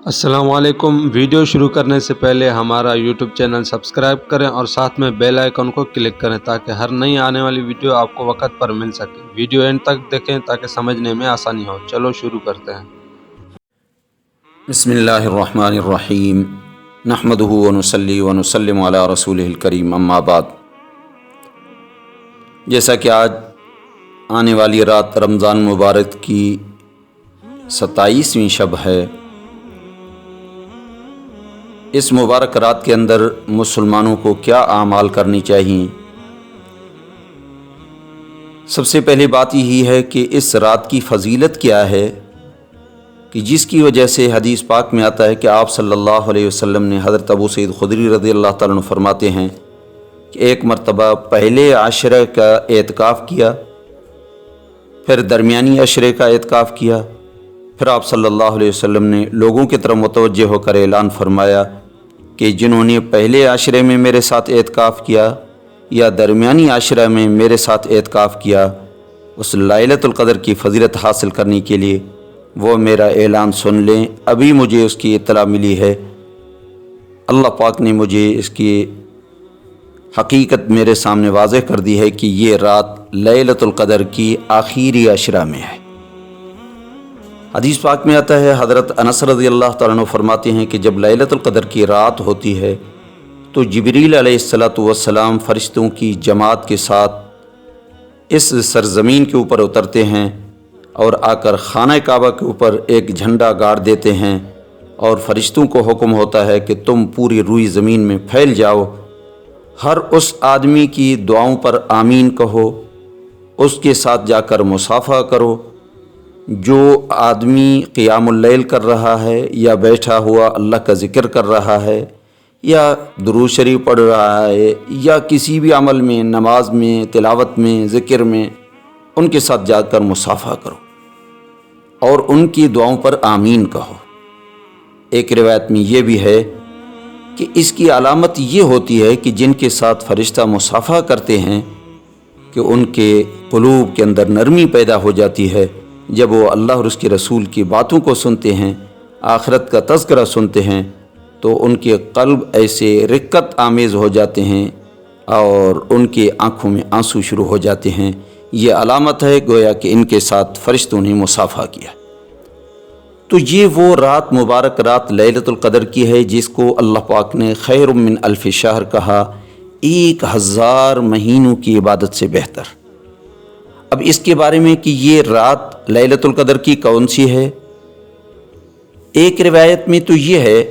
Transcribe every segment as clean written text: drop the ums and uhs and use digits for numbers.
السلام علیکم۔ ویڈیو شروع کرنے سے پہلے ہمارا یوٹیوب چینل سبسکرائب کریں اور ساتھ میں بیل آئیکن کو کلک کریں تاکہ ہر نئی آنے والی ویڈیو آپ کو وقت پر مل سکے۔ ویڈیو اینڈ تک دیکھیں تاکہ سمجھنے میں آسانی ہو۔ چلو شروع کرتے ہیں۔ بسم اللہ الرحمن الرحیم نحمدہ ونصلی ونسلم علی رسولہ الکریم، اما بعد۔ جیسا کہ آج آنے والی رات رمضان مبارک کی 27ویں شب ہے، اس مبارک رات کے اندر مسلمانوں کو کیا اعمال کرنی چاہیے؟ سب سے پہلی بات یہی ہے کہ اس رات کی فضیلت کیا ہے، کہ جس کی وجہ سے حدیث پاک میں آتا ہے کہ آپ صلی اللہ علیہ وسلم نے حضرت ابو سعید خدری رضی اللہ تعالیٰ عنہ فرماتے ہیں کہ ایک مرتبہ پہلے عشرے کا اعتکاف کیا، پھر درمیانی عشرے کا اعتکاف کیا، پھر آپ صلی اللہ علیہ وسلم نے لوگوں کی طرف متوجہ ہو کر اعلان فرمایا کہ جنہوں نے پہلے عشرے میں میرے ساتھ اعتکاف کیا یا درمیانی عشرہ میں میرے ساتھ اعتکاف کیا، اس لیلۃ القدر کی فضیلت حاصل کرنے کے لیے وہ میرا اعلان سن لیں۔ ابھی مجھے اس کی اطلاع ملی ہے، اللہ پاک نے مجھے اس کی حقیقت میرے سامنے واضح کر دی ہے کہ یہ رات لیلۃ القدر کی آخری عشرہ میں ہے۔ حدیث پاک میں آتا ہے، حضرت انس رضی اللہ تعالیٰ عنہ فرماتے ہیں کہ جب لیلۃ القدر کی رات ہوتی ہے تو جبریل علیہ السلام فرشتوں کی جماعت کے ساتھ اس سرزمین کے اوپر اترتے ہیں اور آ کر خانہ کعبہ کے اوپر ایک جھنڈا گاڑ دیتے ہیں، اور فرشتوں کو حکم ہوتا ہے کہ تم پوری روئی زمین میں پھیل جاؤ، ہر اس آدمی کی دعاؤں پر آمین کہو، اس کے ساتھ جا کر مصافحہ کرو۔ جو آدمی قیام اللیل کر رہا ہے یا بیٹھا ہوا اللہ کا ذکر کر رہا ہے یا درود شریف پڑھ رہا ہے یا کسی بھی عمل میں، نماز میں، تلاوت میں، ذکر میں، ان کے ساتھ جا کر مصافحہ کرو اور ان کی دعاؤں پر آمین کہو۔ ایک روایت میں یہ بھی ہے کہ اس کی علامت یہ ہوتی ہے کہ جن کے ساتھ فرشتہ مصافحہ کرتے ہیں کہ ان کے قلوب کے اندر نرمی پیدا ہو جاتی ہے۔ جب وہ اللہ اور اس کے رسول کی باتوں کو سنتے ہیں، آخرت کا تذکرہ سنتے ہیں، تو ان کے قلب ایسے رقت آمیز ہو جاتے ہیں اور ان کی آنکھوں میں آنسو شروع ہو جاتے ہیں۔ یہ علامت ہے گویا کہ ان کے ساتھ فرشتوں نے مصافحہ کیا۔ تو یہ وہ رات مبارک رات لیلۃ القدر کی ہے جس کو اللہ پاک نے خیر من الف شہر کہا، 1000 مہینوں کی عبادت سے بہتر۔ اب اس کے بارے میں کہ یہ رات لیلۃ القدر کی کون سی ہے، ایک روایت میں تو یہ ہے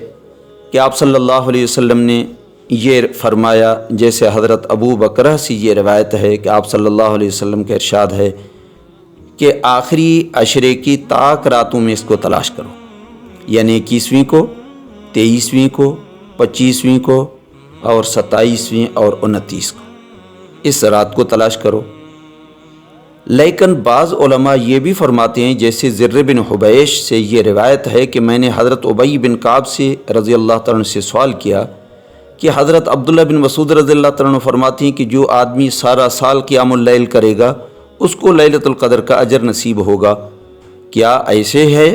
کہ آپ صلی اللہ علیہ وسلم نے یہ فرمایا، جیسے حضرت ابو بکرہ سے یہ روایت ہے کہ آپ صلی اللہ علیہ وسلم کا ارشاد ہے کہ آخری عشرے کی طاق راتوں میں اس کو تلاش کرو، یعنی 21ویں کو، 23ویں کو، 25ویں کو اور 27ویں اور 29 کو، اس رات کو تلاش کرو۔ لیکن بعض علماء یہ بھی فرماتے ہیں، جیسے زر بن حبیش سے یہ روایت ہے کہ میں نے حضرت ابی بن کعب سے رضی اللہ تعالیٰ عنہ سے سوال کیا کہ حضرت عبداللہ بن مسعود رضی اللہ تعالیٰ عنہ فرماتے ہیں کہ جو آدمی سارا سال قیام اللیل کرے گا اس کو لیلۃ القدر کا اجر نصیب ہوگا، کیا ایسے ہے؟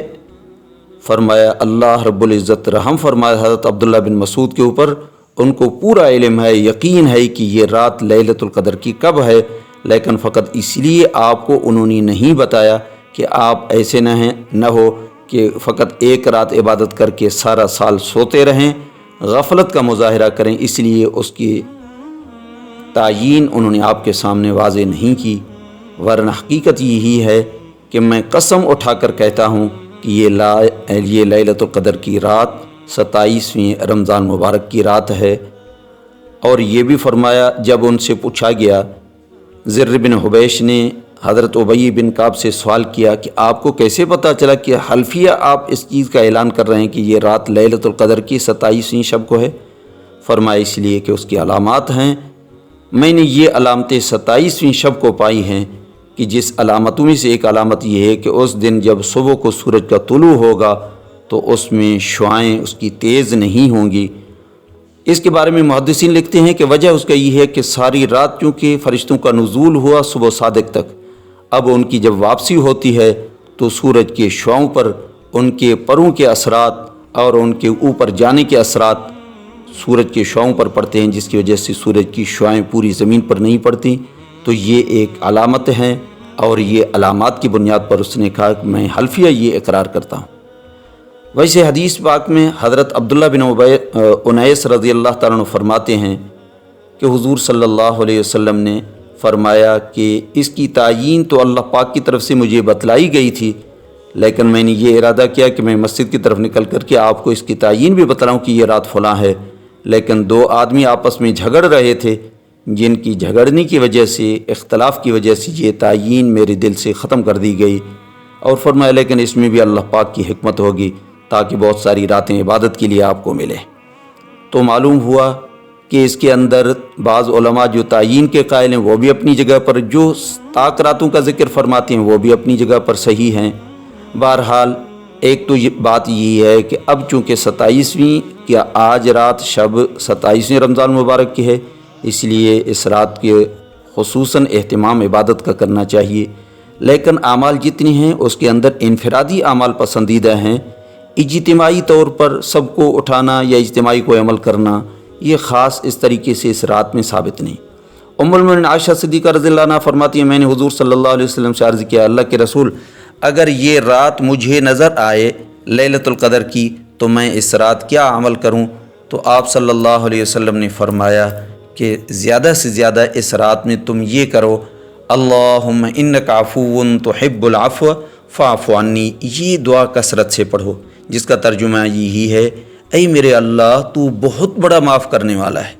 فرمایا اللہ رب العزت رحم فرمایا حضرت عبداللہ بن مسعود کے اوپر، ان کو پورا علم ہے، یقین ہے کہ یہ رات لیلۃ القدر کی کب ہے، لیکن فقط اس لیے آپ کو انہوں نے نہیں بتایا کہ آپ ایسے نہ ہو کہ فقط ایک رات عبادت کر کے سارا سال سوتے رہیں، غفلت کا مظاہرہ کریں، اس لیے اس کی تعیین انہوں نے آپ کے سامنے واضح نہیں کی۔ ورنہ حقیقت یہی ہے کہ میں قسم اٹھا کر کہتا ہوں کہ یہ لیلۃ القدر کی رات 27ویں رمضان مبارک کی رات ہے۔ اور یہ بھی فرمایا، جب ان سے پوچھا گیا، زر بن حبیش نے حضرت ابی بن کعب سے سوال کیا کہ آپ کو کیسے پتہ چلا کہ حلفیہ آپ اس چیز کا اعلان کر رہے ہیں کہ یہ رات لیلۃ القدر کی 27ویں شب کو ہے؟ فرمایا اس لیے کہ اس کی علامات ہیں، میں نے یہ علامتیں 27ویں شب کو پائی ہیں، کہ جس علامتوں میں سے ایک علامت یہ ہے کہ اس دن جب صبح کو سورج کا طلوع ہوگا تو اس میں شعاعیں اس کی تیز نہیں ہوں گی۔ اس کے بارے میں محدثین لکھتے ہیں کہ وجہ اس کا یہ ہے کہ ساری رات چونکہ فرشتوں کا نزول ہوا صبح صادق تک، اب ان کی جب واپسی ہوتی ہے تو سورج کے شعاؤں پر ان کے پروں کے اثرات اور ان کے اوپر جانے کے اثرات سورج کے شعاؤں پر پڑتے ہیں، جس کی وجہ سے سورج کی شعائیں پوری زمین پر نہیں پڑتی، تو یہ ایک علامت ہے، اور یہ علامات کی بنیاد پر اس نے کہا کہ میں حلفیہ یہ اقرار کرتا ہوں۔ ویسے حدیث پاک میں حضرت عبداللہ بن انیس رضی اللہ تعالیٰ عنہ فرماتے ہیں کہ حضور صلی اللہ علیہ وسلم نے فرمایا کہ اس کی تعیین تو اللہ پاک کی طرف سے مجھے بتلائی گئی تھی، لیکن میں نے یہ ارادہ کیا کہ میں مسجد کی طرف نکل کر کے آپ کو اس کی تعیین بھی بتلاؤں کہ یہ رات فلاں ہے، لیکن دو آدمی آپس میں جھگڑ رہے تھے، جن کی جھگڑنے کی وجہ سے، اختلاف کی وجہ سے یہ تعیین میرے دل سے ختم کر دی گئی، اور فرمایا لیکن اس میں بھی اللہ پاک کی حکمت ہوگی تاکہ بہت ساری راتیں عبادت کے لیے آپ کو ملے۔ تو معلوم ہوا کہ اس کے اندر بعض علماء جو تعیین کے قائل ہیں وہ بھی اپنی جگہ پر، جو طاق راتوں کا ذکر فرماتے ہیں وہ بھی اپنی جگہ پر صحیح ہیں۔ بہرحال ایک تو یہ بات یہی ہے کہ اب چونکہ 27ویں کیا آج رات شب 27ویں رمضان مبارک کی ہے، اس لیے اس رات کے خصوصاً اہتمام عبادت کا کرنا چاہیے، لیکن اعمال جتنی ہیں اس کے اندر انفرادی اعمال پسندیدہ ہیں، اجتماعی طور پر سب کو اٹھانا یا اجتماعی کو عمل کرنا یہ خاص اس طریقے سے اس رات میں ثابت نہیں۔ ام المؤمنین عائشہ صدیقہ رضی اللہ عنہ فرماتی ہیں میں نے حضور صلی اللہ علیہ وسلم سے عرض کیا اللہ کے رسول اگر یہ رات مجھے نظر آئے لیلۃ القدر کی تو میں اس رات کیا عمل کروں؟ تو آپ صلی اللہ علیہ وسلم نے فرمایا کہ زیادہ سے زیادہ اس رات میں تم یہ کرو اللہم انک عفو تحب العفو فاعف عنی، یہ دعا کثرت سے پڑھو، جس کا ترجمہ یہی ہے اے میرے اللہ تو بہت بڑا معاف کرنے والا ہے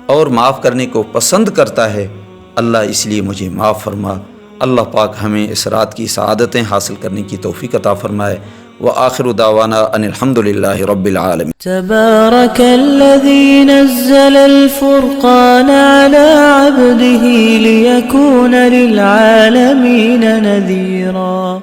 اور معاف کرنے کو پسند کرتا ہے، اللہ اس لیے مجھے معاف فرما۔ اللہ پاک ہمیں اس رات کی سعادتیں حاصل کرنے کی توفیق عطا فرمائے۔ وآخر دعوانا ان الحمد للہ رب العالمین۔ تبارك الذي نزل الفرقان على عبده ليكون للعالمين نذيرا۔